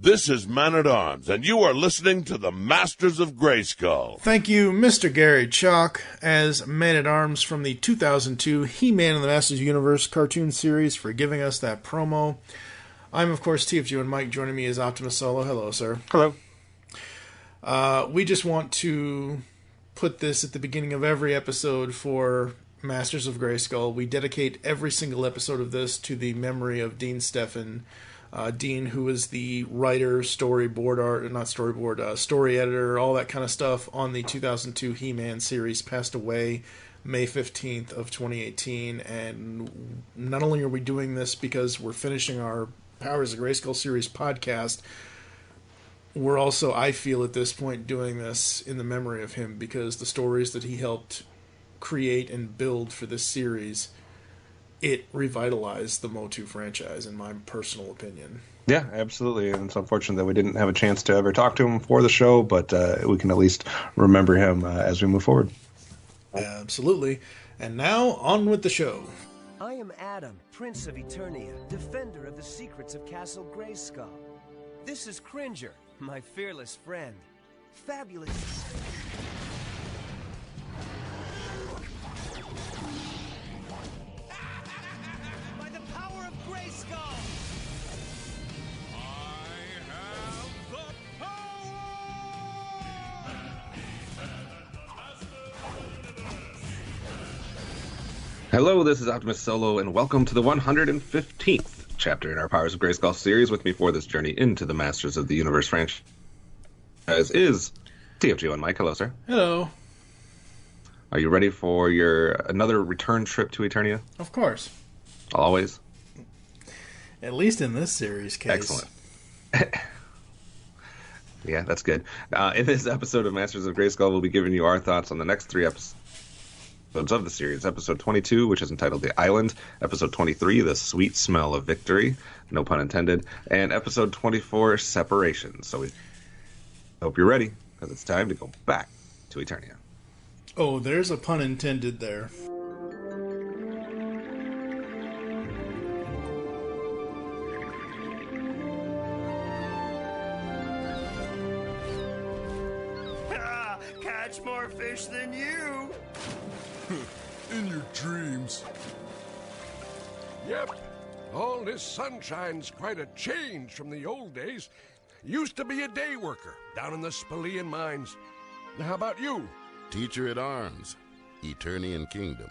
This is Man-at-Arms, and you are listening to the Masters of Grayskull. Thank you, Mr. Gary Chalk, as Man-at-Arms from the 2002 He-Man and the Masters Universe cartoon series, for giving us that promo. I'm, of course, TFG1Mike. Joining me is OptimusSolo. Hello, sir. Hello. We just want to put this at the beginning of every episode for Masters of Grayskull. We dedicate every single episode of this to the memory of Dean Steffen. Dean, who was the writer, story editor, all that kind of stuff on the 2002 He-Man series, passed away May 15th of 2018. And not only are we doing this because we're finishing our Powers of Grayskull series podcast, we're also, I feel at this point, doing this in the memory of him, because the stories that he helped create and build for this series, it revitalized the Motu franchise, in my personal opinion. Yeah, absolutely. And it's unfortunate that we didn't have a chance to ever talk to him for the show, but we can at least remember him as we move forward. Absolutely. And now, on with the show. I am Adam, Prince of Eternia, defender of the secrets of Castle Grayskull. This is Cringer, my fearless friend. Fabulous. By the power of Grayskull! I have the power! Hello, this is OptimusSolo, and welcome to the 115th chapter in our Powers of Grayskull series. With me for this journey into the Masters of the Universe franchise is TFG1Mike. Hello, sir. Hello. Are you ready for another return trip to Eternia? Of course. Always? At least in this series case. Excellent. Yeah, that's good. In this episode of Masters of Grayskull, we'll be giving you our thoughts on the next three episodes of the series. Episode 22, which is entitled The Island. Episode 23, The Sweet Smell of Victory. No pun intended. And episode 24, Separation. So we hope you're ready, because it's time to go back to Eternia. Oh, there's a pun intended there. Catch more fish than you! In your dreams. Yep. All this sunshine's quite a change from the old days. Used to be a day worker down in the Spalian mines. Now, how about you? Teacher at arms, Eternian Kingdom.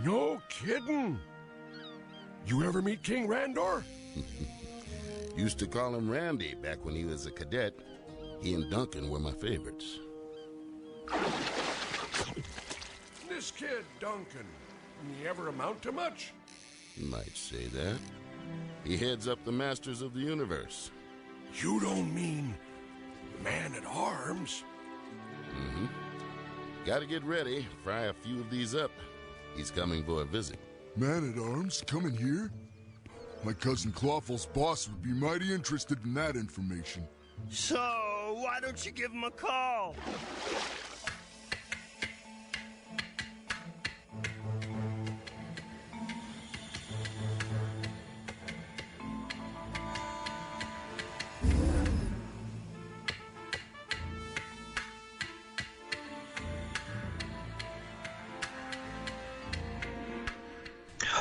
No kidding. You ever meet King Randor? Used to call him Randy back when he was a cadet. He and Duncan were my favorites. This kid, Duncan, he ever amount to much? You might say that. He heads up the Masters of the Universe. You don't mean Man-at-Arms? Mm-hmm. Gotta get ready, fry a few of these up. He's coming for a visit. Man-at-Arms coming here? My cousin Clawful's boss would be mighty interested in that information. So, why don't you give him a call?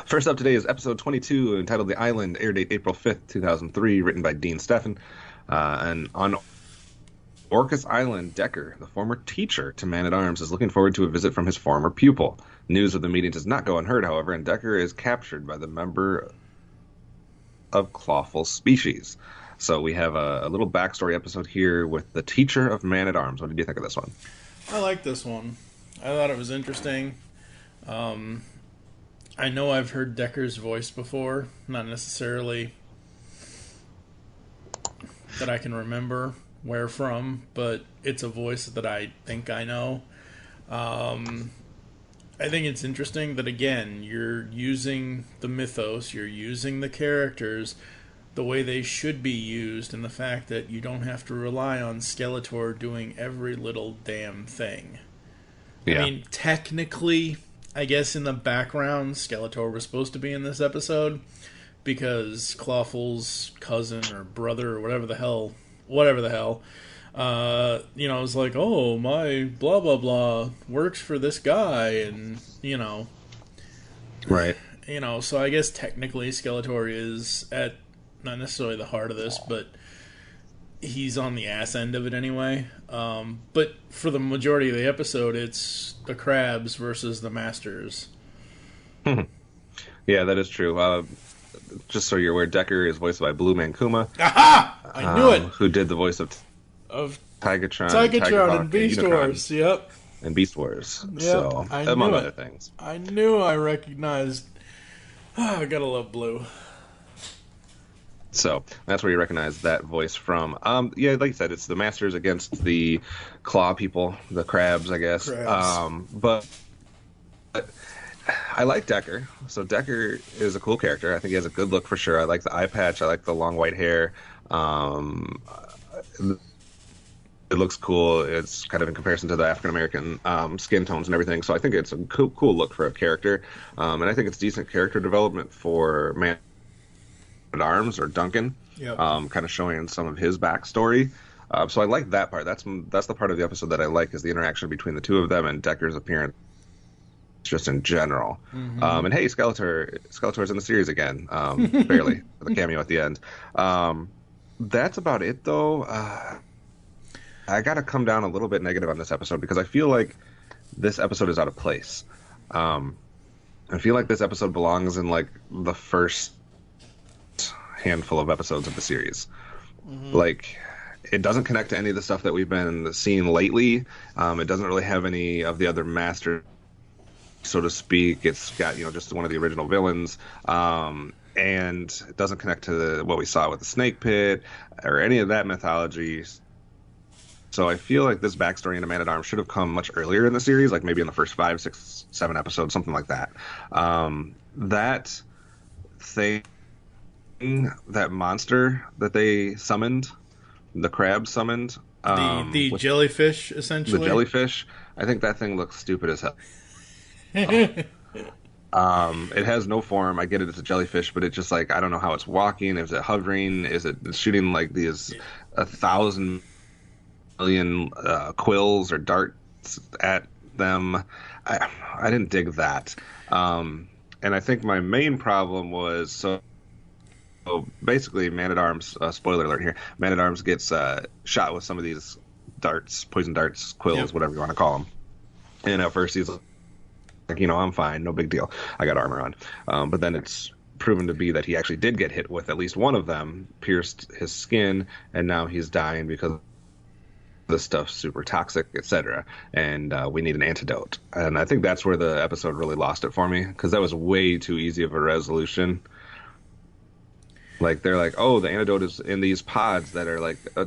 First up today is episode 22, entitled The Island, air date April 5th, 2003, written by Dean Steffen. And on Orcus Island, Decker, the former teacher to Man-at-Arms, is looking forward to a visit from his former pupil. News of the meeting does not go unheard, however, and Decker is captured by the member of Clawful's species. So we have a little backstory episode here with the teacher of Man-at-Arms. What did you think of this one? I like this one. I thought it was interesting. I know I've heard Decker's voice before, not necessarily that I can remember where from, but it's a voice that I think I know. I think it's interesting that, again, you're using the mythos, you're using the characters the way they should be used, and the fact that you don't have to rely on Skeletor doing every little damn thing. Yeah. I mean, technically, I guess in the background, Skeletor was supposed to be in this episode, because Clawful's cousin or brother or whatever the hell, is like, oh, my blah blah blah works for this guy, and Right. So I guess technically Skeletor is at not necessarily the heart of this, but he's on the ass end of it anyway. But for the majority of the episode, it's the Crabs versus the Masters. Yeah, that is true. Just so you're aware, Decker is voiced by Blue Man Kuma. Aha! I knew it! Who did the voice of Tigatron and Beast Wars. Yep. And Beast Wars. Yep, So, among other things. I knew I recognized. I gotta love Blue. So that's where you recognize that voice from. Yeah, like you said, it's the Masters against the Claw people, the Crabs, I guess. But I like Decker. So Decker is a cool character. I think he has a good look for sure. I like the eye patch. I like the long white hair. It looks cool. It's kind of in comparison to the African American skin tones and everything. So I think it's a cool look for a character. And I think it's decent character development for Man-at-Arms or Duncan. Yep. Kind of showing some of his backstory. So I like that part. That's the part of the episode that I like, is the interaction between the two of them and Decker's appearance just in general. Mm-hmm. And hey, Skeletor's in the series again, barely, with a cameo at the end. That's about it, though. I got to come down a little bit negative on this episode because I feel like this episode is out of place. I feel like this episode belongs in like the first handful of episodes of the series. Mm-hmm. Like, it doesn't connect to any of the stuff that we've been seeing lately. It doesn't really have any of the other masters, so to speak. It's got, just one of the original villains. And it doesn't connect to what we saw with the Snake Pit or any of that mythology. So I feel like this backstory into Man-at-Arms should have come much earlier in the series, like maybe in the first 5, 6, 7 episodes, something like that. That thing, that monster that they summoned, the crab summoned. The jellyfish, essentially? The jellyfish. I think that thing looks stupid as hell. It has no form. I get it, it's a jellyfish, but it's just like, I don't know how it's walking. Is it hovering? Is it shooting like these 1,000 million quills or darts at them? I didn't dig that. And I think my main problem was, so basically Man-at-Arms, spoiler alert here, Man-at-Arms gets shot with some of these darts, poison darts, quills, Yep. whatever you want to call them. And at first he's like, I'm fine, no big deal, I got armor on. But then it's proven to be that he actually did get hit with at least one of them, pierced his skin, and now he's dying because this stuff's super toxic, etc. And we need an antidote. And I think that's where the episode really lost it for me, because that was way too easy of a resolution. Like, they're like, oh, the antidote is in these pods that are like a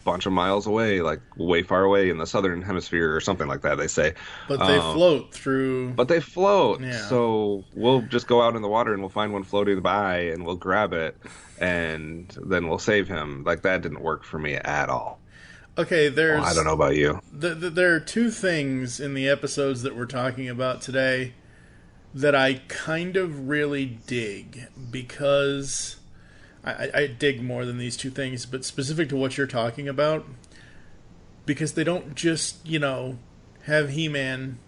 bunch of miles away, like way far away in the southern hemisphere or something like that, they say. But they float through. But they float. Yeah. So we'll just go out in the water and we'll find one floating by and we'll grab it and then we'll save him. Like, that didn't work for me at all. Okay, Well, I don't know about you. There are two things in the episodes that we're talking about today that I kind of really dig, because I dig more than these two things, but specific to what you're talking about, because they don't just, have He-Man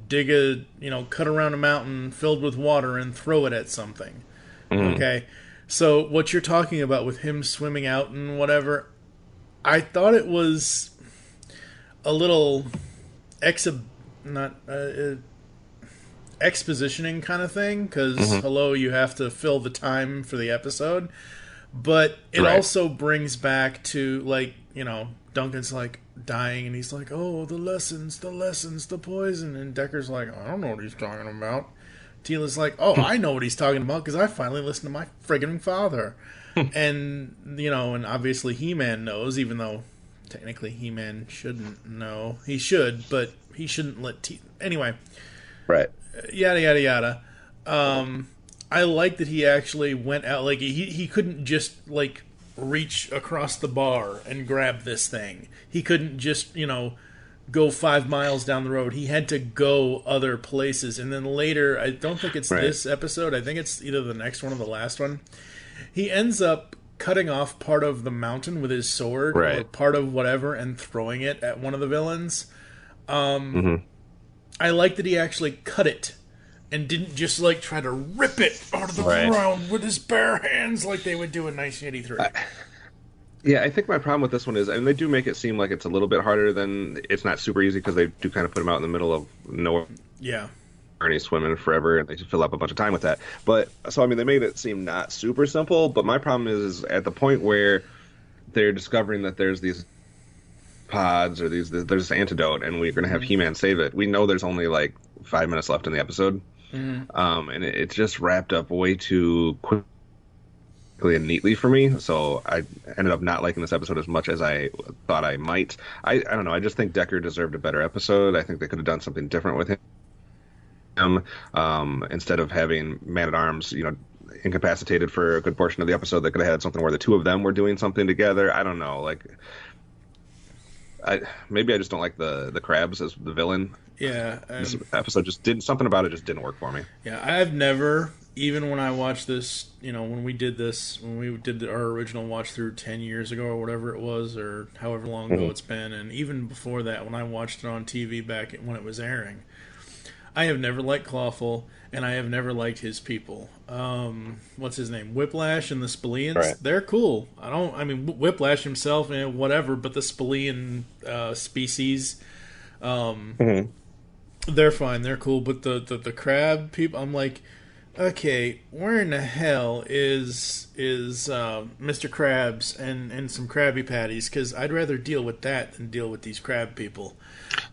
dig cut around a mountain filled with water and throw it at something. Mm-hmm. Okay? So what you're talking about with him swimming out and whatever, I thought it was a little expositioning kind of thing, because hello, you have to fill the time for the episode, but it also brings back to, like, Duncan's like dying and he's like, oh, the lessons, the poison, and Decker's like, I don't know what he's talking about. Teela's like, oh, I know what he's talking about because I finally listened to my friggin' father. And and obviously He-Man knows, even though technically He-Man shouldn't know. He should, but he shouldn't let anyway, Right. Yada yada yada. I like that he actually went out. Like, he couldn't just like reach across the bar and grab this thing. He couldn't just go 5 miles down the road. He had to go other places. And then later, I don't think it's this episode, I think it's either the next one or the last one, he ends up cutting off part of the mountain with his sword, or part of whatever, and throwing it at one of the villains. I like that he actually cut it and didn't just like try to rip it out of the ground with his bare hands like they would do in 1983. Yeah, I think my problem with this one is, and they do make it seem like it's a little bit harder than, it's not super easy because they do kind of put him out in the middle of nowhere. Yeah. And he's swimming forever, and they fill up a bunch of time with that. But, so, I mean, they made it seem not super simple, but my problem is at the point where they're discovering that there's these pods, or there's this antidote, and we're going to have He-Man save it. We know there's only like 5 minutes left in the episode. And it's just wrapped up way too quickly and neatly for me, so I ended up not liking this episode as much as I thought I might. I don't know, I just think Decker deserved a better episode. I think they could have done something different with him. Instead of having Man-at-Arms, incapacitated for a good portion of the episode, they could have had something where the two of them were doing something together. I don't know, maybe I just don't like the crabs as the villain. Yeah, this episode just didn't, something about it just didn't work for me. Yeah, I've never, even when I watched this, when we did our original watch through 10 years ago or whatever it was, or however long ago it's been, and even before that, when I watched it on TV back when it was airing, I have never liked Clawful, and I have never liked his people. What's his name? Whiplash and the Spallians. They're cool. Whiplash himself and whatever, but the Spallian species, they're fine. They're cool. But the crab people, I'm like, okay, where in the hell is Mr. Krabs and some Krabby Patties? Because I'd rather deal with that than deal with these crab people.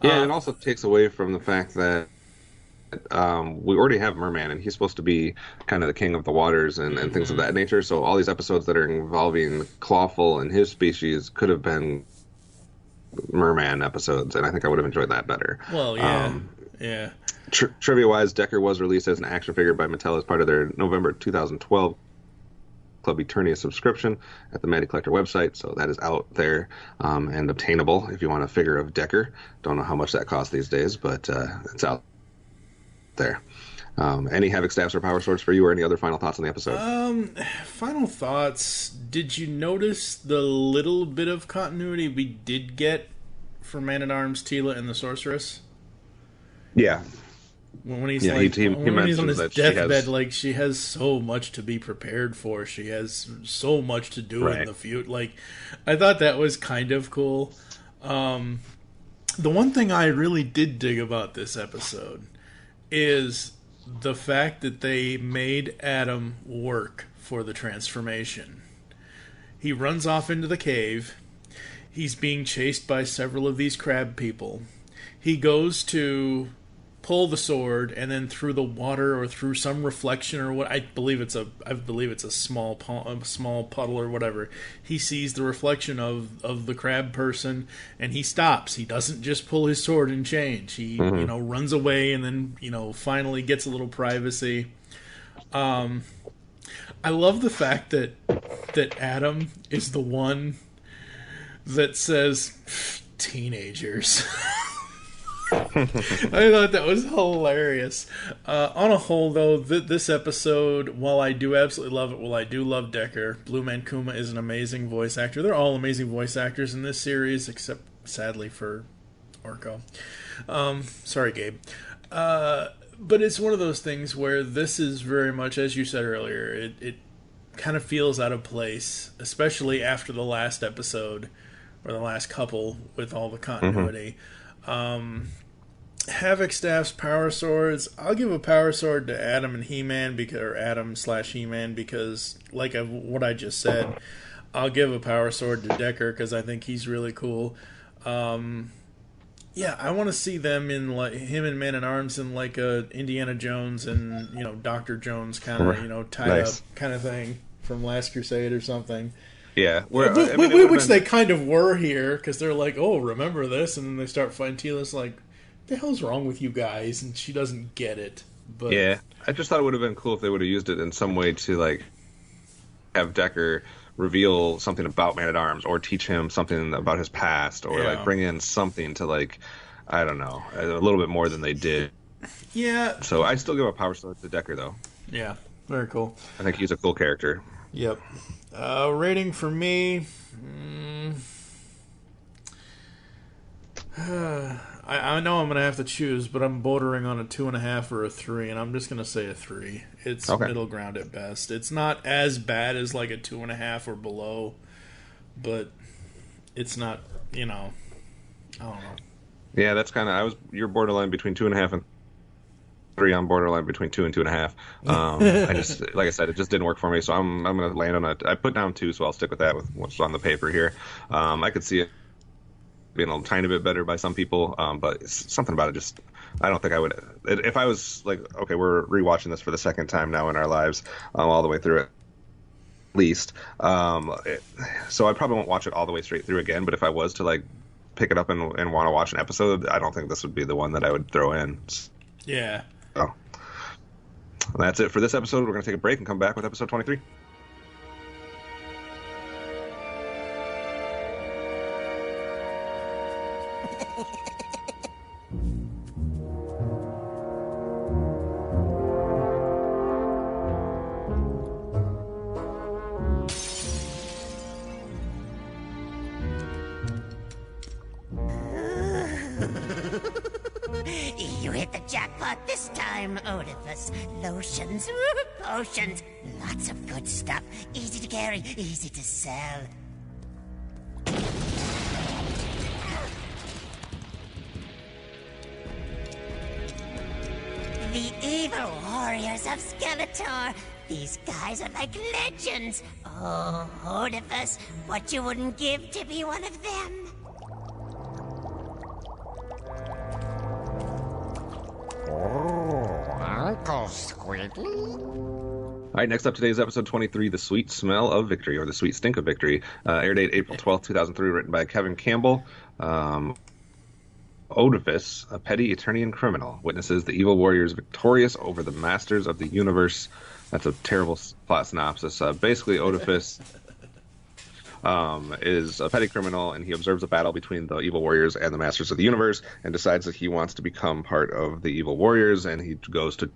Yeah, it also takes away from the fact that we already have Merman, and he's supposed to be kind of the king of the waters and things of that nature. So all these episodes that are involving Clawful and his species could have been Merman episodes, and I think I would have enjoyed that better. Well, yeah. Trivia-wise, Decker was released as an action figure by Mattel as part of their November 2012 Club Eternia subscription at the Matty Collector website, so that is out there and obtainable if you want a figure of Decker. Don't know how much that costs these days, but it's out there. Any Havoc staffs or power swords for you, or any other final thoughts on the episode? Final thoughts. Did you notice the little bit of continuity we did get for Man-at-Arms, Teela, and the Sorceress? Yeah. When he's he when he's on his that deathbed, she has so much to be prepared for. She has so much to do in the future. I thought that was kind of cool. The one thing I really did dig about this episode is the fact that they made Adam work for the transformation. He runs off into the cave. He's being chased by several of these crab people. He goes to pull the sword, and then through the water or through some reflection or what, I believe it's a small puddle or whatever, he sees the reflection of the crab person, and he stops. He doesn't just pull his sword and change. He runs away, and then finally gets a little privacy. I love the fact that Adam is the one that says teenagers. I thought that was hilarious. On a whole, though, this episode, while I do absolutely love it, I do love Decker. Blue Man Kuma is an amazing voice actor. They're all amazing voice actors in this series, except, sadly, for Orko. Sorry, Gabe. But it's one of those things where this is very much, as you said earlier, it kind of feels out of place, especially after the last episode, or the last couple, with all the continuity. Havoc staffs, power swords. I'll give a power sword to Adam and He-Man, or Adam/He-Man, because what I just said. I'll give a power sword to Decker because I think he's really cool. Yeah, I want to see them in him and Man-at-Arms in a Indiana Jones and Dr. Jones kind of tied up kind of thing from Last Crusade or something. Yeah, which they kind of were here, because they're like, oh, remember this? And then they start fighting. Teela's like, the hell's wrong with you guys? And she doesn't get it. But yeah, I just thought it would have been cool if they would have used it in some way to have Decker reveal something about Man-at-Arms or teach him something about his past or like bring in something to like, I don't know, a little bit more than they did. Yeah. So I still give a power sword to Decker though. Yeah, very cool. I think he's a cool character. Yep. Rating for me. I know I'm going to have to choose, but I'm bordering on a 2.5 or a 3, and I'm just going to say a 3. It's middle ground at best. It's not as bad as like a 2.5 or below, but it's not, I don't know. Yeah, that's kind of, you're borderline between 2.5 and 3. I'm borderline between 2 and 2.5. I just, like I said, it just didn't work for me, so I'm going to land on I put down 2, so I'll stick with that with what's on the paper here. I could see it being a tiny bit better by some people, but something about it just, I don't think I would, if I was like, okay, we're rewatching this for the second time now in our lives, all the way through it, at least, so I probably won't watch it all the way straight through again, but if I was to like pick it up and want to watch an episode, I don't think this would be the one that I would throw in. Yeah. So that's it for this episode. We're going to take a break and come back with episode 23. You hit the jackpot this time, Oedipus. Lotions, potions, lots of good stuff. Easy to carry, easy to sell. The evil warriors of Skeletor. These guys are like legends. Oh, Oedipus, what you wouldn't give to be one of them. Uncle Squiggly? All right, next up today is episode 23, The Sweet Smell of Victory, or The Sweet Stink of Victory. Air date April 12th, 2003, written by Kevin Campbell. Oedipus, a petty Eternian criminal, witnesses the evil warriors victorious over the masters of the universe. That's a terrible plot synopsis. Basically, Oedipus is a petty criminal, and he observes a battle between the evil warriors and the masters of the universe, and decides that he wants to become part of the evil warriors, and he goes to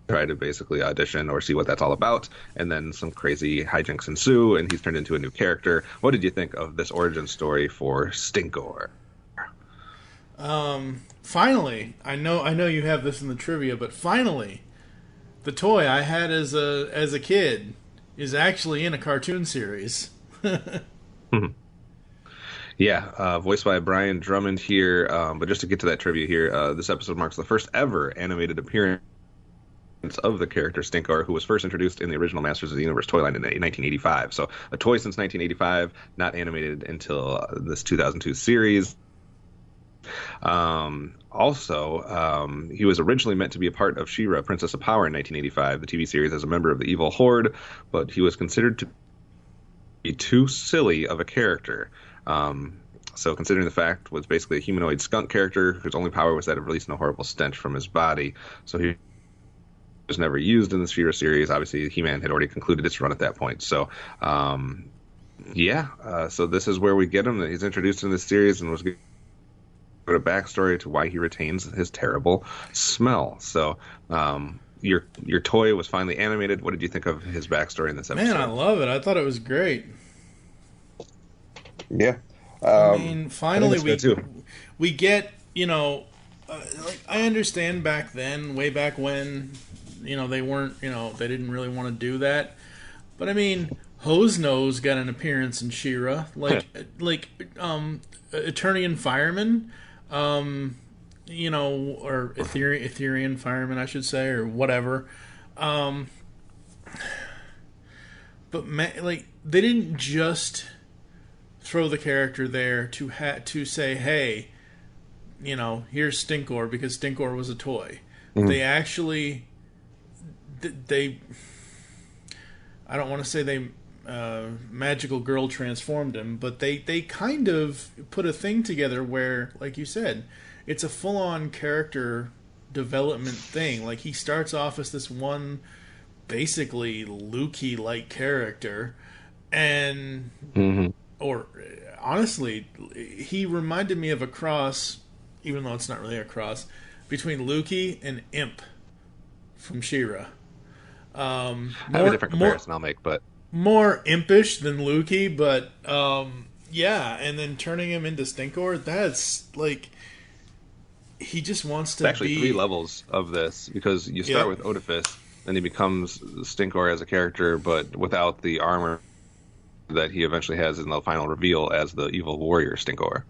try to basically audition or see what that's all about, and then some crazy hijinks ensue, and he's turned into a new character. What did you think of this origin story for Stinkor? Finally, I know you have this in the trivia, but finally, the toy I had as a kid is actually in a cartoon series. Yeah, voiced by Brian Drummond here. But just to get to that trivia here, this episode marks the first ever animated appearance of the character Stinkor, who was first introduced in the original Masters of the Universe toy line in 1985. So a toy since 1985, not animated until this 2002 series. Also, he was originally meant to be a part of She-Ra, Princess of Power in 1985, the TV series, as a member of the Evil Horde, but he was considered to be too silly of a character. So considering the fact was basically a humanoid skunk character whose only power was that of releasing a horrible stench from his body. So he was never used in the She-Ra series. Obviously, He-Man had already concluded its run at that point. So, so this is where we get him. He's introduced in this series and was given a backstory to why he retains his terrible smell. So, your toy was finally animated. What did you think of his backstory in this episode? Man, I love it. I thought it was great. Yeah. I mean, finally we get, like, I understand back then, way back when, they weren't, they didn't really want to do that. But I mean, Hose Nose got an appearance in She-Ra, like Eternian Fireman, or Etherean Fireman, I should say, or whatever. But they didn't just throw the character there to say, hey, here's Stinkor, because Stinkor was a toy. Mm-hmm. They actually, I don't want to say they magical girl transformed him, but they kind of put a thing together where, like you said, it's a full-on character development thing. Like, he starts off as this one basically Lukey-like character, And, or honestly, he reminded me of a cross, even though it's not really a cross, between Lukey and Imp from She-Ra. I have a different comparison I'll make, but more impish than Lukey, but yeah, and then turning him into Stinkor, that's like he just wants to. It's actually 3 levels of this, because you start with Otifus, and he becomes Stinkor as a character, but without the armor that he eventually has in the final reveal as the evil warrior Stinkor.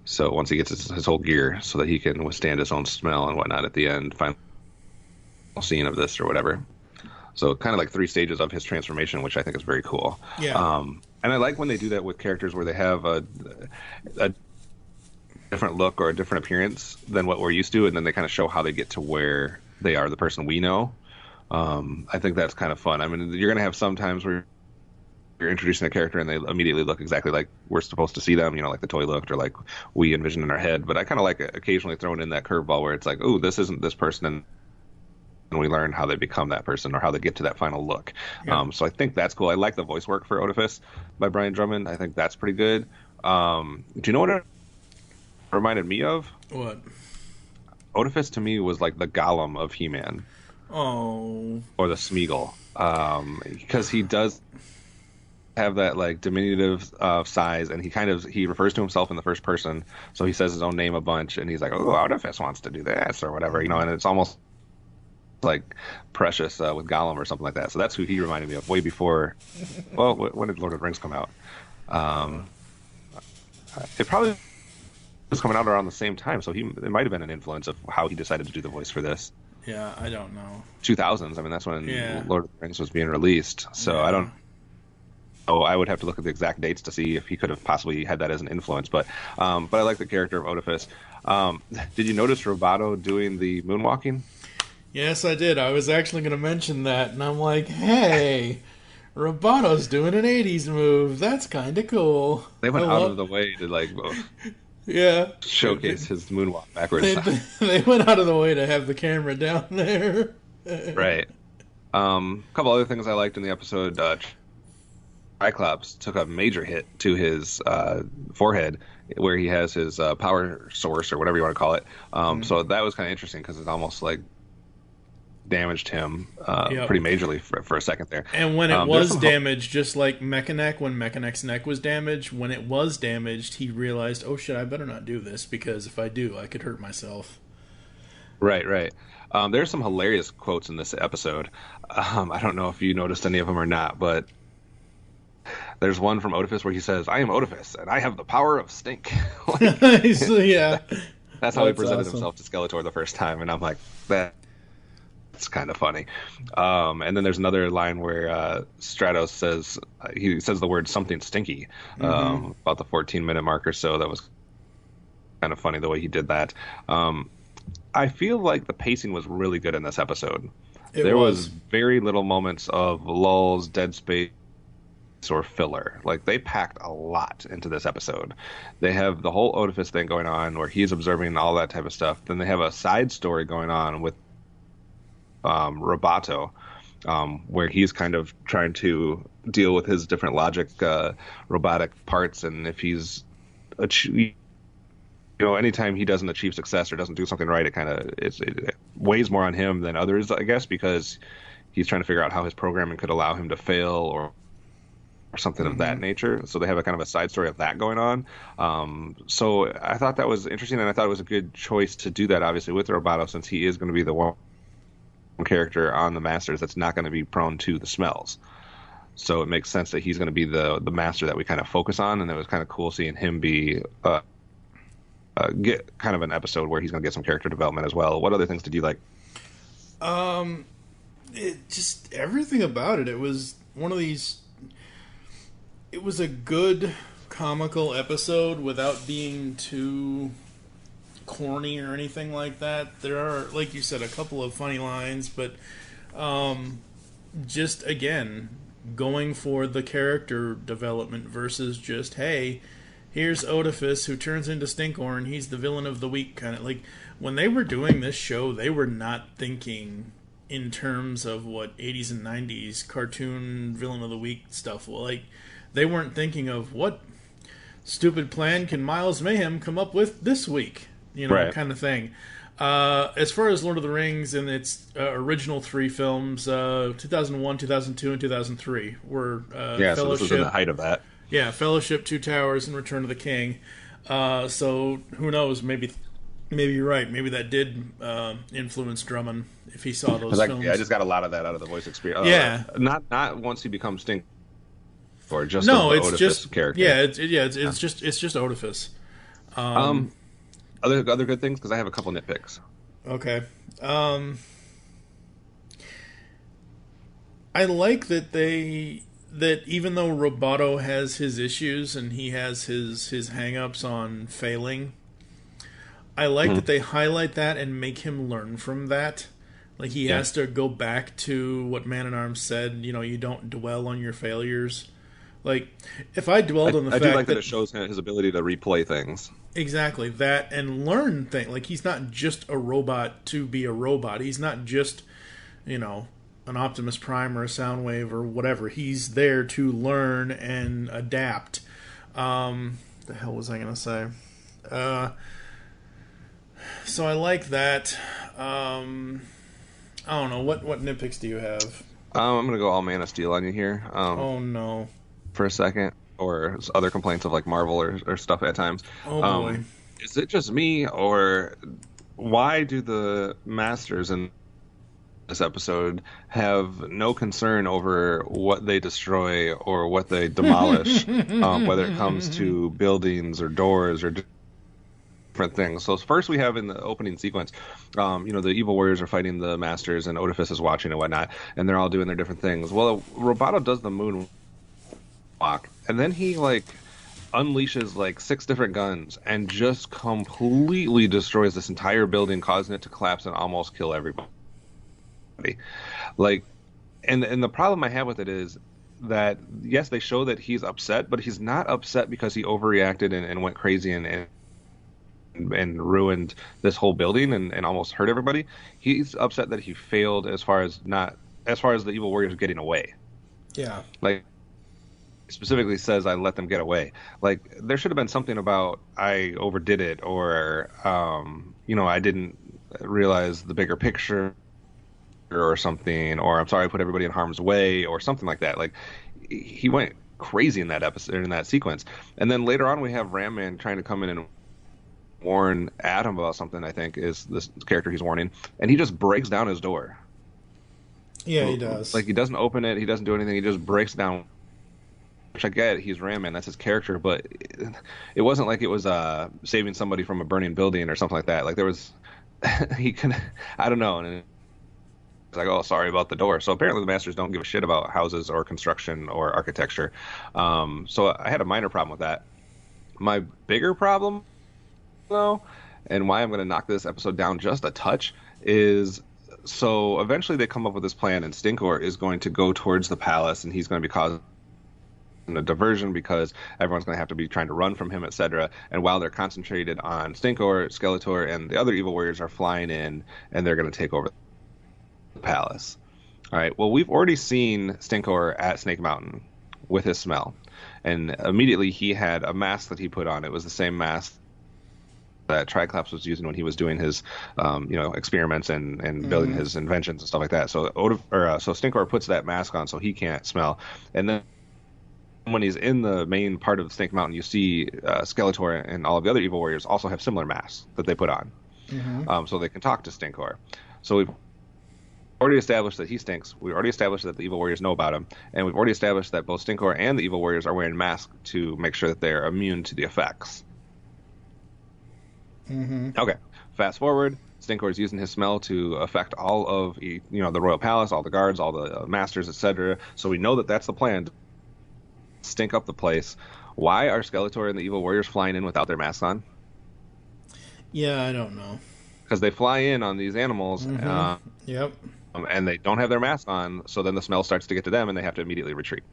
So once he gets his whole gear, so that he can withstand his own smell and whatnot at the end, final scene of this or whatever. So kind of like 3 stages of his transformation, which I think is very cool. Yeah. And I like when they do that with characters where they have a different look or a different appearance than what we're used to, and then they kind of show how they get to where they are the person we know. I think that's kind of fun. I mean, you're going to have some times where you're introducing a character and they immediately look exactly like we're supposed to see them, you know, like the toy looked or like we envision in our head. But I kind of like occasionally throwing in that curveball where it's like, oh, this isn't this person, and we learn how they become that person or how they get to that final look. Yeah. So I think that's cool. I like the voice work for Otifus by Brian Drummond. I think that's pretty good. Do you know what it reminded me of? What? Otifus to me was like the Gollum of He-Man. Oh. Or the Smeagol. Because he does have that like diminutive size, and he refers to himself in the first person, so he says his own name a bunch, and he's like, oh, Otifus wants to do this or whatever, you know, and it's almost like Precious with Gollum or something like that. So that's who he reminded me of way before. Well, when did Lord of the Rings come out? It probably was coming out around the same time, so it might have been an influence of how he decided to do the voice for this. Yeah, I don't know. 2000s. I mean, that's when Lord of the Rings was being released. So I don't. Oh, I would have to look at the exact dates to see if he could have possibly had that as an influence. But I like the character of Otifus. Did you notice Roboto doing the moonwalking? Yes, I did. I was actually going to mention that, and I'm like, hey, Roboto's doing an 80s move. That's kind of cool. They went out of the way to, like, showcase his moonwalk backwards. They went out of the way to have the camera down there. Right. A couple other things I liked in the episode. Cyclops took a major hit to his forehead where he has his power source or whatever you want to call it. So that was kind of interesting because it almost like damaged him pretty majorly for a second there. And when it was damaged, just like Mechaneck, when Mechanek's neck was damaged, when it was damaged, he realized, oh shit, I better not do this because if I do, I could hurt myself. Right. There's some hilarious quotes in this episode. I don't know if you noticed any of them or not, but there's one from Otifus where he says, I am Otifus, and I have the power of stink. Yeah. That's how he presented himself to Skeletor the first time, and I'm like, that's kind of funny. And then there's another line where Stratos says, he says the word something stinky about the 14-minute mark or so. That was kind of funny the way he did that. I feel like the pacing was really good in this episode. There was very little moments of lulls, dead space, or filler. Like, they packed a lot into this episode. They have the whole Otifus thing going on where he's observing all that type of stuff. Then they have a side story going on with Roboto, where he's kind of trying to deal with his different logic robotic parts, and if he's anytime he doesn't achieve success or doesn't do something right, it weighs more on him than others, I guess, because he's trying to figure out how his programming could allow him to fail or something of that nature. So they have a kind of a side story of that going on. So I thought that was interesting, and I thought it was a good choice to do that, obviously, with Roboto, since he is going to be the one character on the Masters that's not going to be prone to the smells. So it makes sense that he's going to be the master that we kind of focus on, and it was kind of cool seeing him be get kind of an episode where he's going to get some character development as well. What other things did you like? It just everything about it. It was one of these. It was a good comical episode without being too corny or anything like that. There are, like you said, a couple of funny lines, but just again going for the character development versus just, hey, here's Otifus who turns into Stinkhorn, he's the villain of the week, kind of like when they were doing this show, they were not thinking in terms of what 80s and 90s cartoon villain of the week stuff. Well, like, they weren't thinking of what stupid plan can Miles Mayhem come up with this week, kind of thing. As far as Lord of the Rings and its original 3 films, 2001, 2002, and 2003 were so this was in the height of that. Yeah, Fellowship, Two Towers, and Return of the King. So who knows? Maybe you're right. Maybe that did influence Drummond if he saw those films. I just got a lot of that out of the voice experience. Yeah, not once he becomes Stink, or just no, the it's Oedipus just character. Yeah, it's just Oedipus. Other good things, because I have a couple nitpicks. Okay. I like that that even though Roboto has his issues and he has his hang-ups on failing, I like that they highlight that and make him learn from that. Like, he has to go back to what Man-at-Arms said, you don't dwell on your failures. Like, if I dwelled on the fact I do like that it shows his ability to replay things. Exactly, that, and learn things. Like, he's not just a robot to be a robot. He's not just, an Optimus Prime or a Soundwave or whatever. He's there to learn and adapt. The hell was I going to say? So I like that. I don't know. What nitpicks do you have? I'm going to go all Man of Steel on you here. Oh, no. For a second. Or other complaints of, like, Marvel or stuff at times. Oh, boy. Is it just me, or why do the Masters in this episode have no concern over what they destroy or what they demolish, whether it comes to buildings or doors or different things? So first we have in the opening sequence, the evil warriors are fighting the Masters and Oedipus is watching and whatnot, and they're all doing their different things. Well, Roboto does the moonwalk, and then he, like, unleashes, like, 6 different guns and just completely destroys this entire building, causing it to collapse and almost kill everybody. Like, and the problem I have with it is that, yes, they show that he's upset, but he's not upset because he overreacted and went crazy and ruined this whole building and almost hurt everybody. He's upset that he failed as far as the evil warriors getting away. Yeah. Like, specifically says I let them get away. Like, there should have been something about I overdid it, or I didn't realize the bigger picture or something, or I'm sorry I put everybody in harm's way or something like that. Like, he went crazy in that episode, in that sequence. And then later on we have Ram Man trying to come in and warn Adam about something, I think is this character he's warning, and he just breaks down his door. Yeah, he does. Like, he doesn't open it, he doesn't do anything, he just breaks down. Which I get, he's Ram Man, that's his character, but it wasn't like it was saving somebody from a burning building or something like that. Like, there was, he could, I don't know, and it's like, oh, sorry about the door. So apparently the Masters don't give a shit about houses or construction or architecture. So I had a minor problem with that. My bigger problem, though, and why I'm going to knock this episode down just a touch, is so eventually they come up with this plan, and Stinkor is going to go towards the palace, and he's going to be causing a diversion because everyone's going to have to be trying to run from him, etc. And while they're concentrated on Stinkor, Skeletor, and the other evil warriors are flying in, and they're going to take over the palace. All right. Well, we've already seen Stinkor at Snake Mountain with his smell, and immediately he had a mask that he put on. It was the same mask that Triclops was using when he was doing his, experiments and building his inventions and stuff like that. So Stinkor puts that mask on so he can't smell, and then when he's in the main part of Snake Mountain, you see Skeletor and all of the other evil warriors also have similar masks that they put on, so they can talk to Stinkor. So we've already established that he stinks. We've already established that the evil warriors know about him, and we've already established that both Stinkor and the evil warriors are wearing masks to make sure that they're immune to the effects. Okay, fast forward. Stinkor is using his smell to affect all of the royal palace, all the guards, all the masters, etc. So we know that that's the plan. Stink up the place. Why are Skeletor and the evil warriors flying in without their masks on? Yeah, I don't know. Because they fly in on these animals, yep, and they don't have their masks on, so then the smell starts to get to them, and they have to immediately retreat.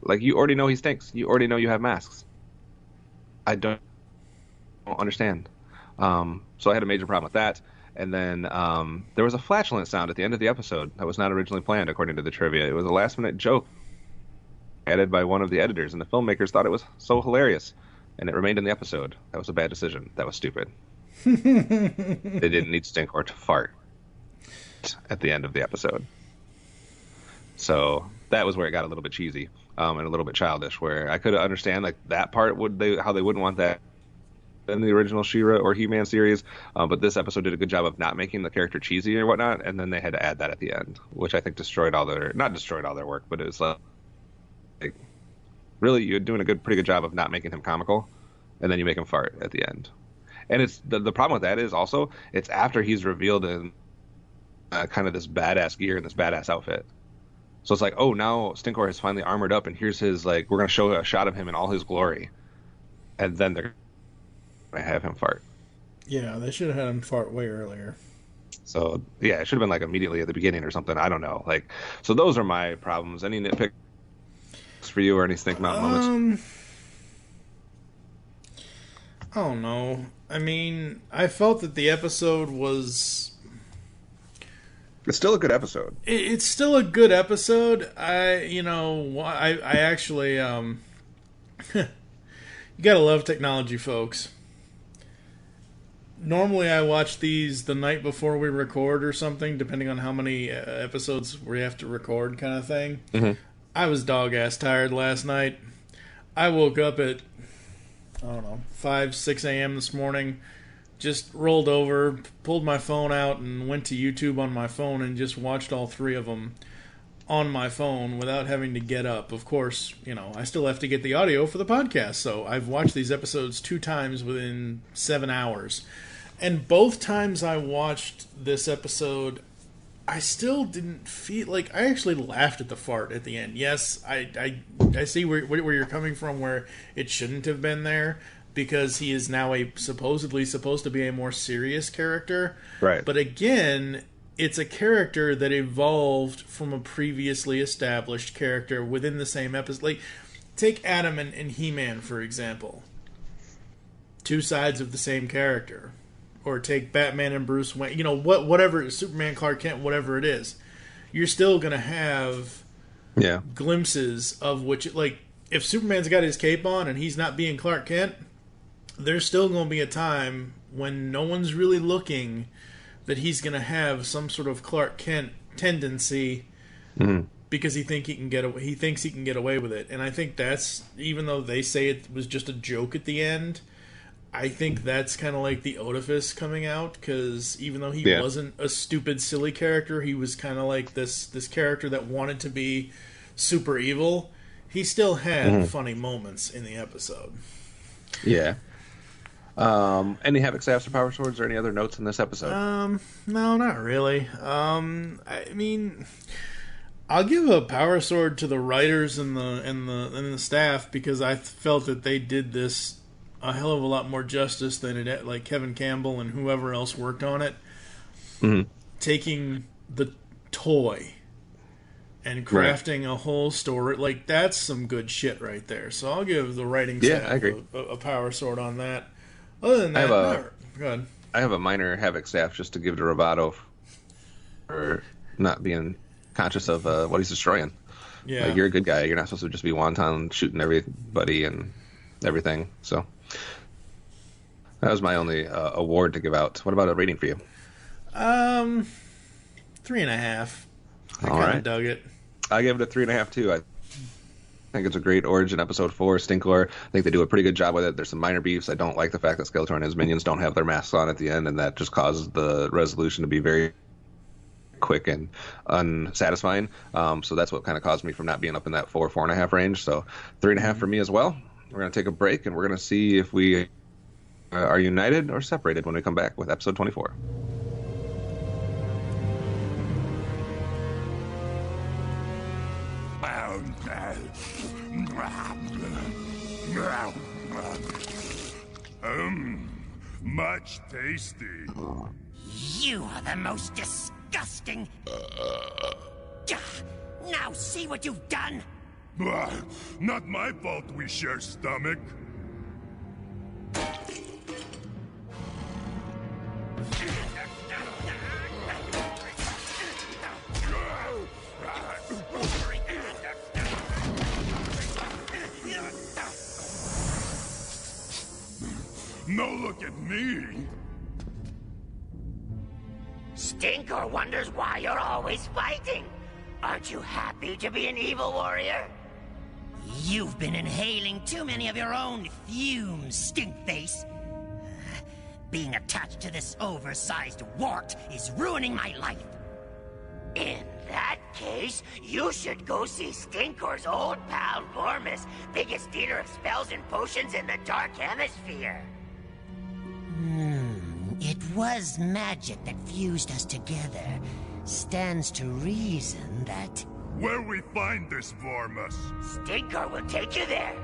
Like, you already know he stinks. You already know you have masks. I don't understand. So I had a major problem with that. And then there was a flatulent sound at the end of the episode that was not originally planned, according to the trivia. It was a last-minute joke added by one of the editors, and the filmmakers thought it was so hilarious, and it remained in the episode. That was a bad decision. That was stupid. They didn't need Stinkor to fart at the end of the episode. So that was where it got a little bit cheesy and a little bit childish, where I could understand like that part how they wouldn't want that in the original She-Ra or He-Man series, but this episode did a good job of not making the character cheesy or whatnot, and then they had to add that at the end, which I think not destroyed all their work, but it was like really you're doing pretty good job of not making him comical, and then you make him fart at the end. And it's the problem with that is also it's after he's revealed in kind of this badass gear and this badass outfit. So it's like, oh, now Stinkor has finally armored up, and here's his, like, we're going to show a shot of him in all his glory. And then they're going to have him fart. Yeah, they should have had him fart way earlier. So, yeah, it should have been, like, immediately at the beginning or something. I don't know. Like, so those are my problems. Any nitpicks for you or any Stink Mountain moments? I don't know. I mean, I felt that the episode was... It's still a good episode. It's still a good episode. I actually, you gotta love technology, folks. Normally I watch these the night before we record or something, depending on how many episodes we have to record kind of thing. Mm-hmm. I was dog-ass tired last night. I woke up at, 5, 6 a.m. this morning. Just rolled over, pulled my phone out, and went to YouTube on my phone and just watched all 3 of them on my phone without having to get up. Of course, I still have to get the audio for the podcast, so I've watched these episodes 2 times within 7 hours. And both times I watched this episode, I still didn't feel like... I actually laughed at the fart at the end. Yes, I see where you're coming from, where it shouldn't have been there, because he is now supposedly supposed to be a more serious character. Right. But again, it's a character that evolved from a previously established character within the same episode. Like, take Adam and He-Man, for example. 2 sides of the same character. Or take Batman and Bruce Wayne. Whatever, Superman, Clark Kent, whatever it is. You're still going to have glimpses of which... Like, if Superman's got his cape on and he's not being Clark Kent... There's still going to be a time when no one's really looking that he's going to have some sort of Clark Kent tendency because he thinks he can get away with it. And I think that's, even though they say it was just a joke at the end, I think that's kind of like the Oedipus coming out, because even though he wasn't a stupid, silly character, he was kind of like this character that wanted to be super evil. He still had funny moments in the episode. Yeah. Any Havoc Staffs or Power Swords or any other notes in this episode? No, not really. I mean, I'll give a Power Sword to the writers and the staff, because I felt that they did this a hell of a lot more justice than like Kevin Campbell and whoever else worked on it. Mm-hmm. Taking the toy and crafting a whole story, like, that's some good shit right there. So I'll give the writing staff a Power Sword on that. Other than that, go ahead. I have a minor Havoc Staff just to give to Roboto for not being conscious of what he's destroying. Yeah. Like, you're a good guy. You're not supposed to just be wanton shooting everybody and everything. So that was my only award to give out. What about a rating for you? 3.5. I kind of dug it. I gave it a 3.5 too. I think it's a great origin episode for Stinkor. I think they do a pretty good job with it. There's some minor beefs. I don't like the fact that Skeletor and his minions don't have their masks on at the end, and that just causes the resolution to be very quick and unsatisfying. So that's what kind of caused me from not being up in that 4.5 range. So 3.5 for me as well. We're going to take a break, and we're going to see if we are united or separated when we come back with episode 24. Much tasty. You are the most disgusting. Now see what you've done. Not my fault we share stomach. No, look at me. Stinkor wonders why you're always fighting. Aren't you happy to be an evil warrior? You've been inhaling too many of your own fumes, Stinkface. Being attached to this oversized wart is ruining my life. In that case, you should go see Stinkor's old pal Vormus, biggest dealer of spells and potions in the Dark Hemisphere. It was magic that fused us together. Stands to reason that... Where we find this Vormus? Stinkor will take you there.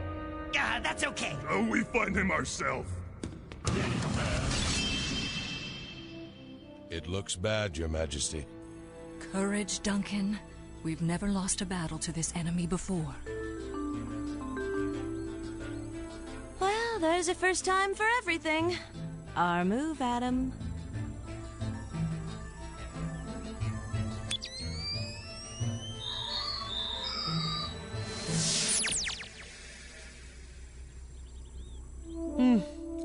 That's okay. We find him ourselves. It looks bad, Your Majesty. Courage, Duncan. We've never lost a battle to this enemy before. Well, there's a first time for everything. Our move, Adam.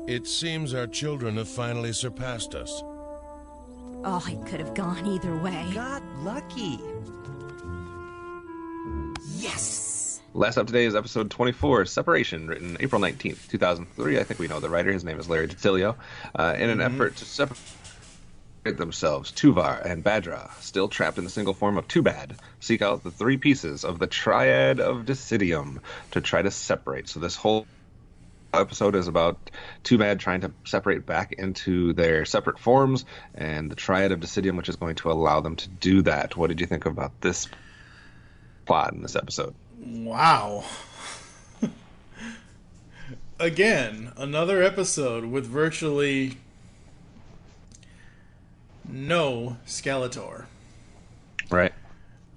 It seems our children have finally surpassed us. Oh, it could have gone either way. Got lucky. Yes! Last up today is episode 24, Separation, written April 19th, 2003. I think we know the writer. His name is Larry DiTilio. In an effort to separate themselves, Tuvar and Badra, still trapped in the single form of Too-Bad, seek out the three pieces of the Triad of Decidium to try to separate. So this whole episode is about Too-Bad trying to separate back into their separate forms, and the Triad of Decidium, which is going to allow them to do that. What did you think about this plot in this episode? Wow. Again, another episode with virtually no Skeletor. Right.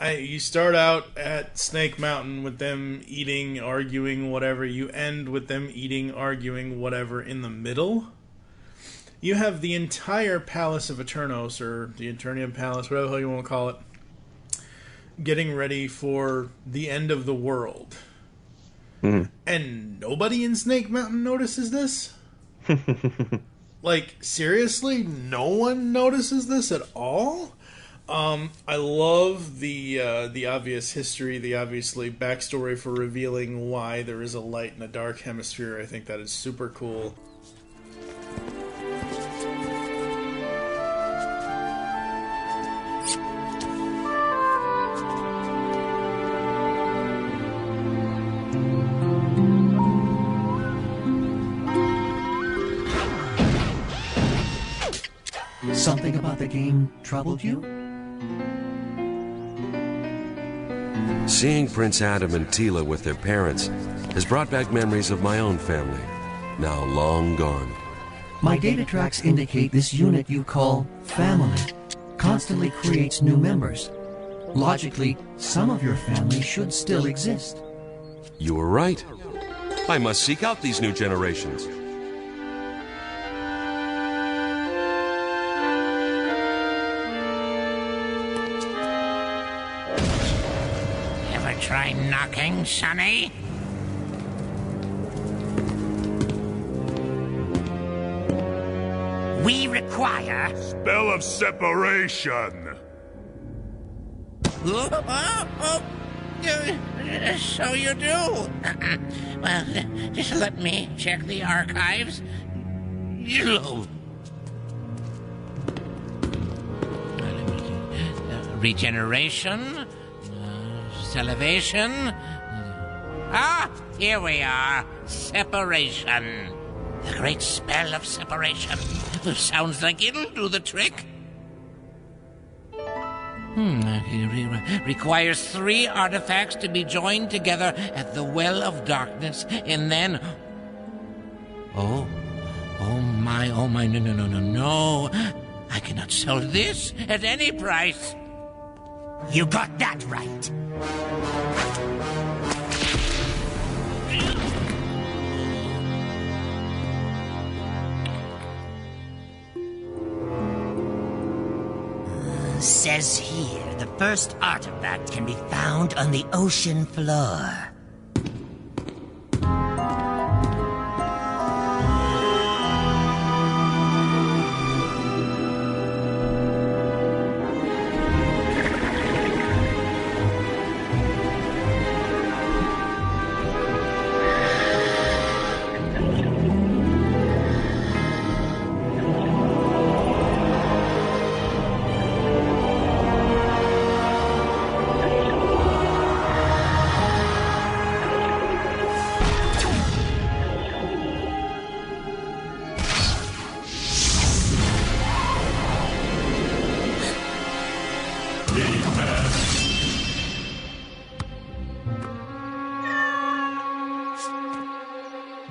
You start out at Snake Mountain with them eating, arguing, whatever. You end with them eating, arguing, whatever in the middle. You have the entire Palace of Eternos, or the Eternium Palace, whatever the hell you want to call it, getting ready for the end of the world. Mm-hmm. And nobody in Snake Mountain notices this? Like, seriously? No one notices this at all? I love the obvious history, the obviously backstory for revealing why there is a light in the Dark Hemisphere. I think that is super cool. Something about the game troubled you? Seeing Prince Adam and Tila with their parents has brought back memories of my own family, now long gone. My data tracks indicate this unit you call family constantly creates new members. Logically, some of your family should still exist. You were right. I must seek out these new generations. Try knocking, Sonny? We require... Spell of separation! So you do? Well, just let me check the archives. Regeneration... Salivation. Here we are. Separation. The great spell of separation. Sounds like it'll do the trick. Requires 3 artifacts to be joined together at the Well of Darkness, and then... Oh my, no. I cannot sell this at any price. You got that right. Says here, the first artifact can be found on the ocean floor.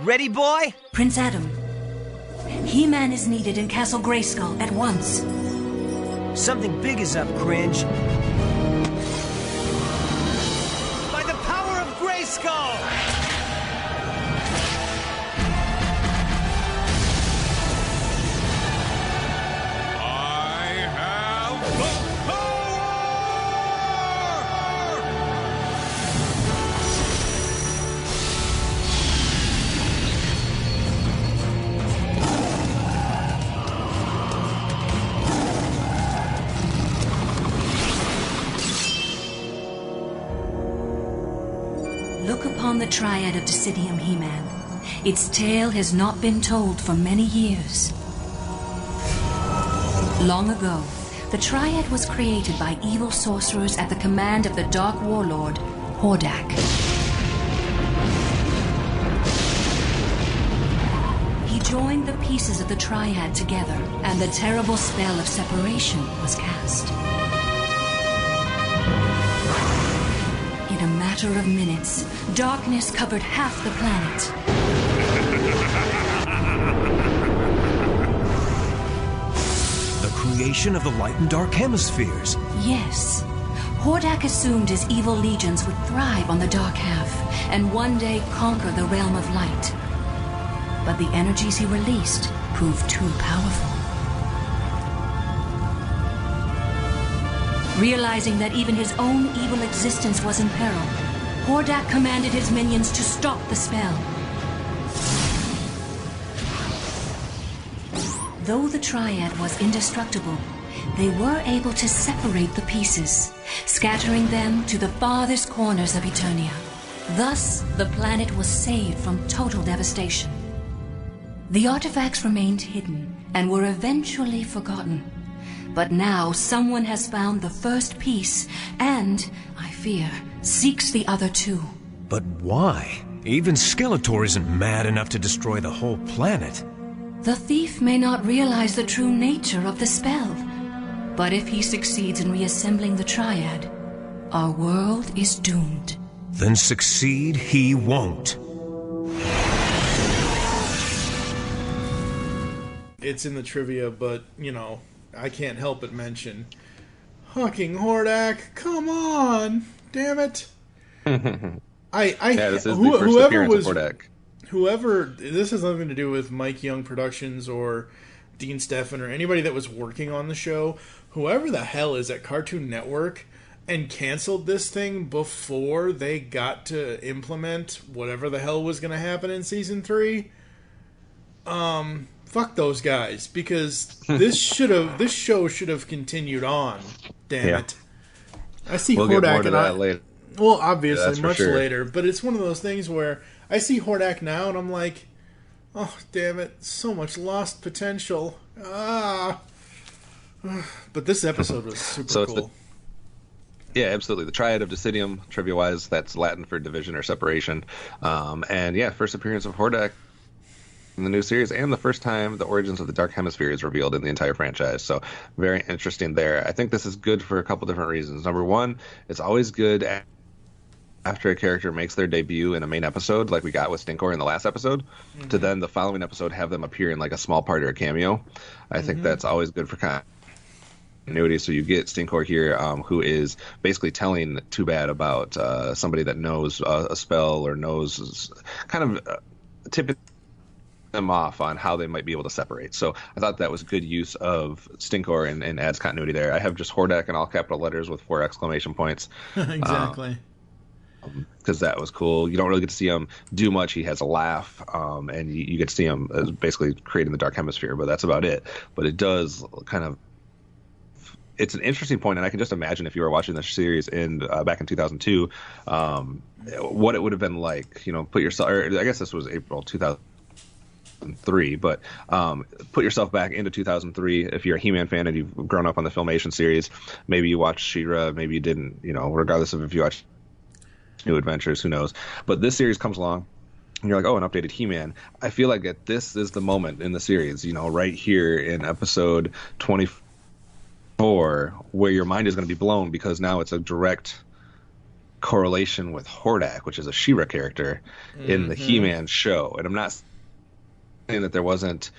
Ready, boy? Prince Adam, He-Man is needed in Castle Grayskull at once. Something big is up, Cringe. By the power of Grayskull! Look upon the triad of Decidium, He-Man. Its tale has not been told for many years. Long ago, the triad was created by evil sorcerers at the command of the Dark Warlord, Hordak. He joined the pieces of the triad together, and the terrible spell of separation was cast. In a matter of minutes, darkness covered half the planet. The creation of the light and dark hemispheres. Yes. Hordak assumed his evil legions would thrive on the dark half, and one day conquer the realm of light. But the energies he released proved too powerful. Realizing that even his own evil existence was in peril, Hordak commanded his minions to stop the spell. Though the triad was indestructible, they were able to separate the pieces, scattering them to the farthest corners of Eternia. Thus, the planet was saved from total devastation. The artifacts remained hidden and were eventually forgotten. But now someone has found the first piece and, I fear, seeks the other two. But why? Even Skeletor isn't mad enough to destroy the whole planet. The thief may not realize the true nature of the spell. But if he succeeds in reassembling the triad, our world is doomed. Then succeed he won't. It's in the trivia, but, you know, I can't help but mention fucking Hordak. Come on, damn it! This is the first appearance of Hordak. Whoever, this has nothing to do with Mike Young Productions or Dean Steffen or anybody that was working on the show. Whoever the hell is at Cartoon Network and canceled this thing before they got to implement whatever the hell was going to happen in season 3. Fuck those guys, because this show should have continued on. Damn it! I see Hordak and I later. Well, obviously Yeah, much later, but it's one of those things where I see Hordak now and I'm like, oh damn it, so much lost potential. But this episode was super cool. Yeah, absolutely. The Triad of Decidium, trivia-wise, that's Latin for division or separation. And yeah, first appearance of Hordak in the new series, and the first time the origins of the Dark Hemisphere is revealed in the entire franchise. So very interesting there. I think this is good for a couple different reasons. Number one, it's always good after a character makes their debut in a main episode, like we got with Stinkor in the last episode, to then the following episode have them appear in like a small part or a cameo. I think that's always good for continuity. So you get Stinkor here, who is basically telling Too Bad about somebody that knows a spell or knows kind of tipping them off on how they might be able to separate. So I thought that was good use of Stinkor and adds continuity there. I have just Hordak in all capital letters with 4 exclamation points. Exactly. Because that was cool. You don't really get to see him do much. He has a laugh, and you get to see him basically creating the Dark Hemisphere, but that's about it. But it does kind of... It's an interesting point, and I can just imagine if you were watching this series back in 2002, what it would have been like. You know, put yourself... Or I guess this was April 2003, but put yourself back into 2003. If you're a He-Man fan and you've grown up on the Filmation series, maybe you watched She-Ra, maybe you didn't. You know, regardless of if you watched New Adventures, who knows? But this series comes along, and you're like, oh, an updated He-Man. I feel like that this is the moment in the series, you know, right here in episode 24, where your mind is going to be blown, because now it's a direct correlation with Hordak, which is a She-Ra character in the He-Man show. And I'm not saying that there wasn't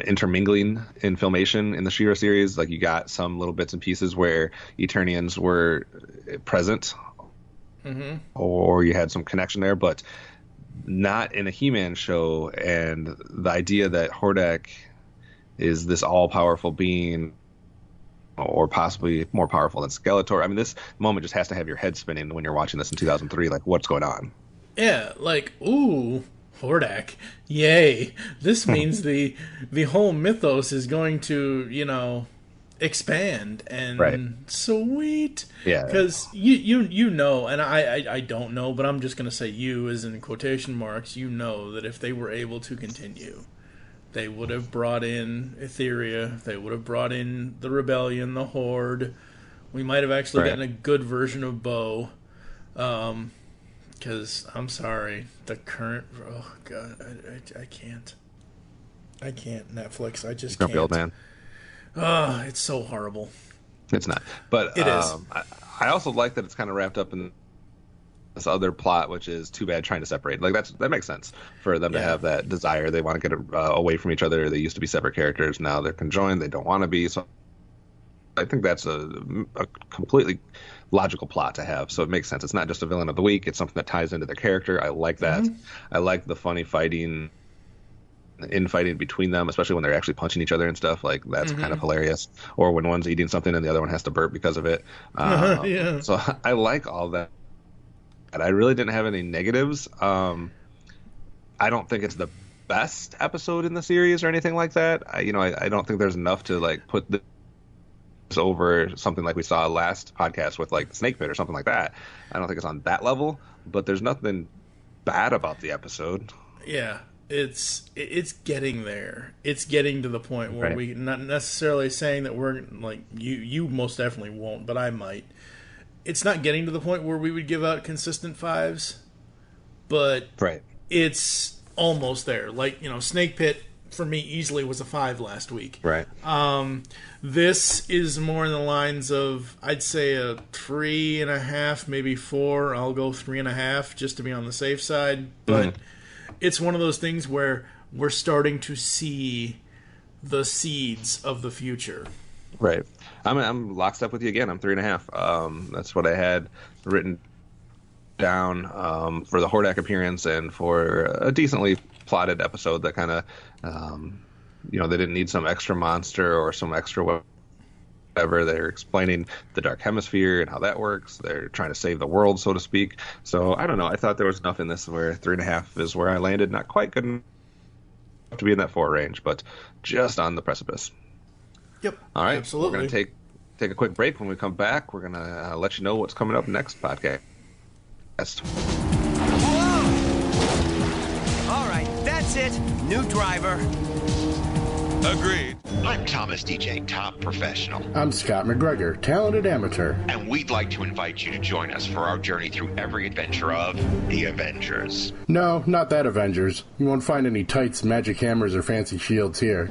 intermingling in Filmation in the She-Ra series. Like, you got some little bits and pieces where Eternians were present, or you had some connection there, but not in a He-Man show. And the idea that Hordak is this all-powerful being, or possibly more powerful than Skeletor. I mean, this moment just has to have your head spinning when you're watching this in 2003. Like, what's going on? Yeah, like, ooh, Hordak, yay! This means the whole mythos is going to, expand, and sweet. Yeah, because you know, and I don't know, but I'm just gonna say you as in quotation marks. You know that if they were able to continue, they would have brought in Etheria. They would have brought in the Rebellion, the Horde. We might have actually gotten a good version of Bo. Because, I'm sorry, the current... Oh, God, I can't. I can't, Netflix. I just can't. Old man. Oh, it's so horrible. It's not. But it is. I also like that it's kind of wrapped up in this other plot, which is too bad trying to separate. Like, that makes sense for them to have that desire. They want to get away from each other. They used to be separate characters. Now they're conjoined. They don't want to be. So I think that's a completely logical plot to have. So it makes sense. It's not just a villain of the week. It's something that ties into their character. I like that. I like the funny fighting, infighting between them, especially when they're actually punching each other and stuff. Like, that's kind of hilarious. Or when one's eating something and the other one has to burp because of it. So I like all that. And I really didn't have any negatives. I don't think it's the best episode in the series or anything like that. I don't think there's enough to like put this over something like we saw last podcast with like Snake Pit or something like that. I don't think it's on that level, but there's nothing bad about the episode. Yeah, it's getting there. It's getting to the point where we not necessarily saying that we're like you most definitely won't, but I might. It's not getting to the point where we would give out consistent 5s, but it's almost there. Like, Snake Pit for me easily was a 5 last week. Right. This is more in the lines of, I'd say a 3.5, maybe 4. I'll go 3.5 just to be on the safe side. But it's one of those things where we're starting to see the seeds of the future. Right. I'm lockstep with you again. I'm 3.5. That's what I had written down for the Hordak appearance and for a decently plotted episode that kind of, they didn't need some extra monster or some extra whatever. They're explaining the Dark Hemisphere and how that works. They're trying to save the world, so to speak. So I don't know. I thought there was enough in this where 3.5 is where I landed. Not quite good enough to be in that 4 range, but just on the precipice. Yep. All right. Absolutely. We're going to take a quick break. When we come back, we're going to let you know what's coming up next podcast. All right, that's it. New driver. Agreed. I'm Thomas DJ, top professional. I'm Scott McGregor, talented amateur. And we'd like to invite you to join us for our journey through every adventure of the Avengers. No, not that Avengers. You won't find any tights, magic hammers, or fancy shields here.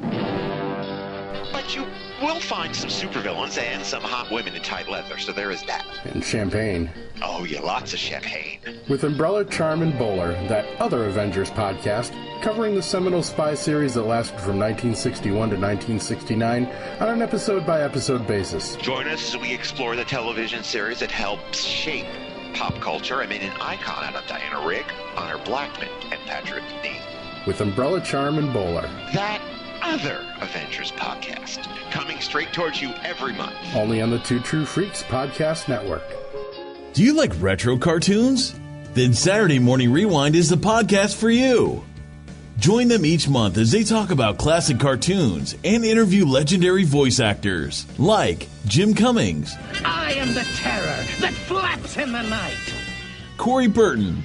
But you will find some supervillains and some hot women in tight leather, so there is that. And champagne. Oh, yeah, lots of champagne. With Umbrella, Charm, and Bowler, that other Avengers podcast, covering the seminal spy series that lasted from 1961 to 1969 on an episode-by-episode basis. Join us as we explore the television series that helps shape pop culture. I made an icon out of Diana Rigg, Honor Blackman, and Patrick Dean. With Umbrella, Charm, and Bowler. That other Avengers podcast, coming straight towards you every month. Only on the Two True Freaks Podcast Network. Do you like retro cartoons? Then Saturday Morning Rewind is the podcast for you. Join them each month as they talk about classic cartoons and interview legendary voice actors like Jim Cummings. I am the terror that flaps in the night. Corey Burton.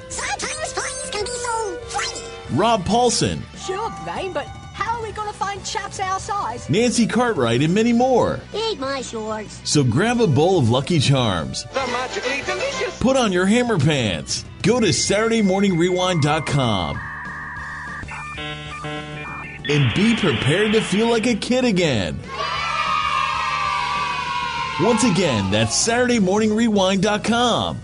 Sometimes toys can be so flighty. Rob Paulson. Sure, Brain, but how are we going to find chaps our size? Nancy Cartwright and many more. Eat my shorts. So grab a bowl of Lucky Charms. They're magically delicious. Put on your hammer pants. Go to SaturdayMorningRewind.com. And be prepared to feel like a kid again. Once again, that's SaturdayMorningRewind.com.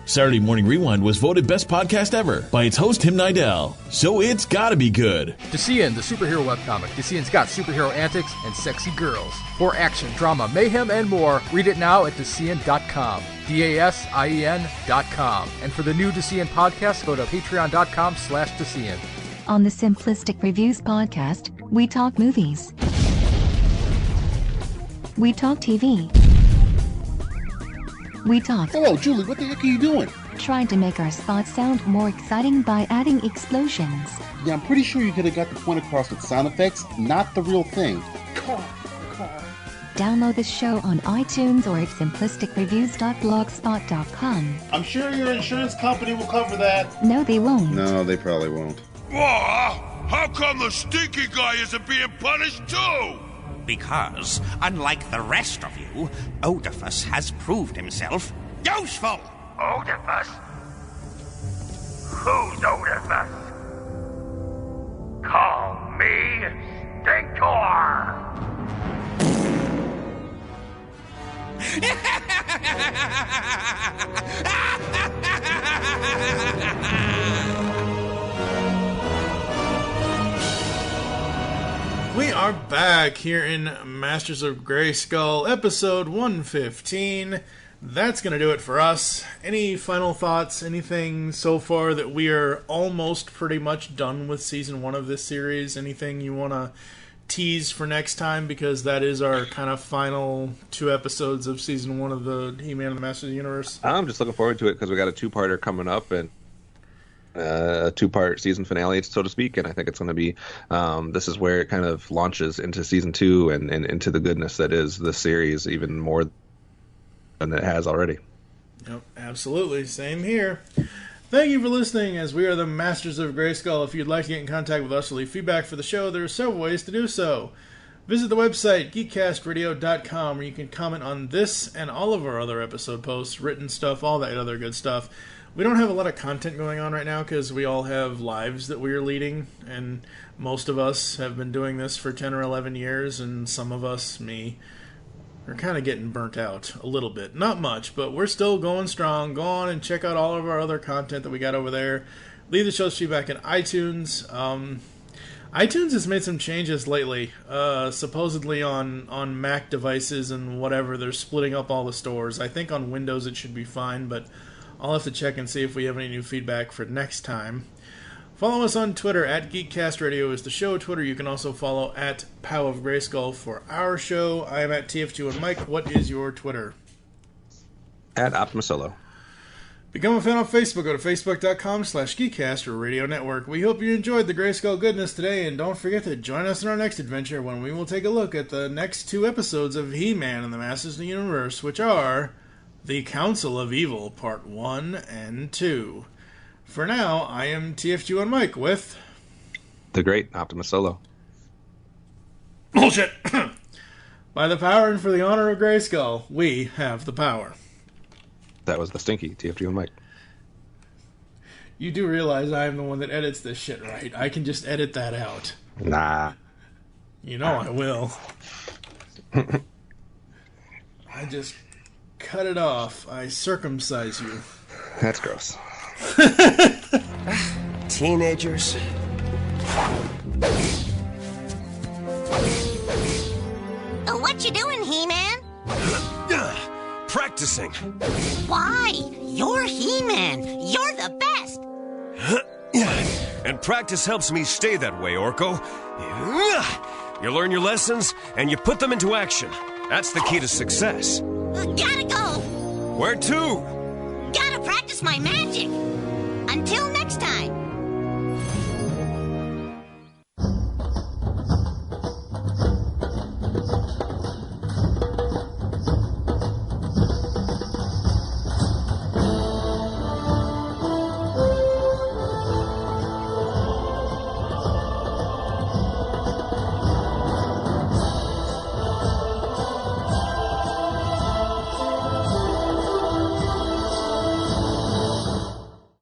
Saturday Morning Rewind was voted Best Podcast Ever by its host, Tim Nidell. So it's gotta be good. DeCian, the superhero webcomic. DeCian's got superhero antics and sexy girls. For action, drama, mayhem, and more, read it now at DeCian.com. DASIEN.com. And for the new DeCian podcast, go to patreon.com/DeCian. On the Simplistic Reviews podcast, we talk movies. We talk TV. We talk. Hello, Julie, what the heck are you doing? Trying to make our spots sound more exciting by adding explosions. Yeah, I'm pretty sure you could have got the point across with sound effects, not the real thing. Car. Download the show on iTunes or at simplisticreviews.blogspot.com. I'm sure your insurance company will cover that. No, they won't. No, they probably won't. How come the stinky guy isn't being punished too? Because, unlike the rest of you, Oedipus has proved himself useful. Oedipus? Who's Oedipus? Call me Stinkor! We are back here in Masters of Grayskull, episode 115. That's going to do it for us. Any final thoughts? Anything so far that we are almost pretty much done with season 1 of this series? Anything you want to tease for next time? Because that is our kind of final 2 episodes of season 1 of the He-Man and the Masters of the Universe. I'm just looking forward to it because we got a 2-parter coming up and a 2-part season finale, so to speak, and I think it's going to be this is where it kind of launches into season 2 and into the goodness that is the series even more than it has already. Yep, absolutely. Same here. Thank you for listening, as we are the Masters of Grayskull. If you'd like to get in contact with us or leave feedback for the show, there are several ways to do so. Visit the website, geekcastradio.com, where you can comment on this and all of our other episode posts, written stuff, all that other good stuff. We don't have a lot of content going on right now because we all have lives that we are leading, and most of us have been doing this for 10 or 11 years, and some of us, me, are kind of getting burnt out a little bit. Not much, but we're still going strong. Go on and check out all of our other content that we got over there. Leave the show's feedback in iTunes. iTunes has made some changes lately, supposedly on Mac devices and whatever. They're splitting up all the stores. I think on Windows it should be fine, but I'll have to check and see if we have any new feedback for next time. Follow us on Twitter, at GeekCastRadio is the show Twitter. You can also follow at Powers of Grayskull for our show. I am at TFG1Mike. What is your Twitter? At OptimusSolo. Become a fan on Facebook. Go to facebook.com/Geekcast or Radio Network. We hope you enjoyed the Grayskull goodness today, and don't forget to join us in our next adventure when we will take a look at the next 2 episodes of He-Man and the Masters of the Universe, which are The Council of Evil, Part 1 and 2. For now, I am TFG1Mike with the great OptimusSolo. Bullshit! By the power and for the honor of Grayskull, we have the power. That was the stinky TFG1Mike. You do realize I am the one that edits this shit, right? I can just edit that out. Nah. You know I will. I just cut it off. I circumcise you. That's gross. Teenagers. What you doing, He-Man? Practicing. Why? You're He-Man. You're the best. And practice helps me stay that way, Orko. You learn your lessons, and you put them into action. That's the key to success. Gotta go. Where to? Gotta practice my magic. Until next time.